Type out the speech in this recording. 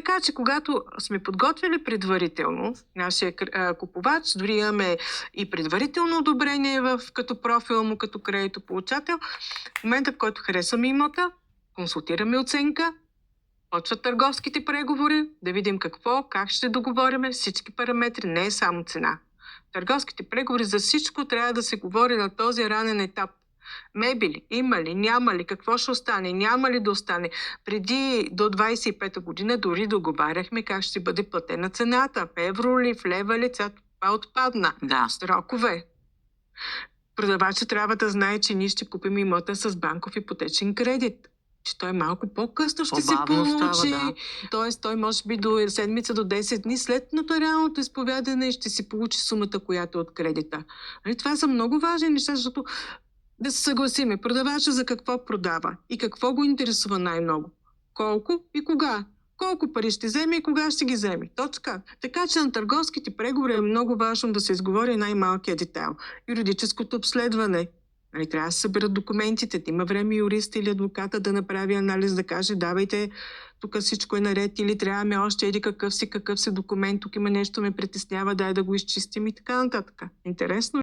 така, че когато сме подготвили предварително нашия купувач, дори имаме и предварително одобрение като профил му, като кредитополучател, в момента, в който харесваме имота, консултираме оценка, почват търговските преговори, да видим как ще договориме всички параметри, не е само цена. Търговските преговори за всичко трябва да се говори на този ранен етап. Мебели, има ли, няма ли, какво ще остане, няма ли да остане. Преди до 25-та година дори договаряхме как ще бъде платена цената. В евро ли, в лева ли, това отпадна. Да. Срокове. Продавачът трябва да знае, че ние ще купим имота с банков ипотечен кредит. Че той малко по-късно ще се получи. Тоест, той може би до седмица, до 10 дни след нотариалното изповядане ще си получи сумата, която е от кредита. Това са много важни неща, защото да се съгласиме, продавача за какво продава и какво го интересува най-много. Колко и кога. Колко пари ще вземе и кога ще ги вземе. Точка. Така че на търговските преговори е много важно да се изговори най-малкият детайл. Юридическото обследване. Трябва да се съберат документите, да има време юриста или адвоката да направи анализ, да каже, давайте, тук всичко е наред, или трябваме още какъв си документ, тук има нещо ме притеснява, дай да го изчистим и така нататък. Интересно.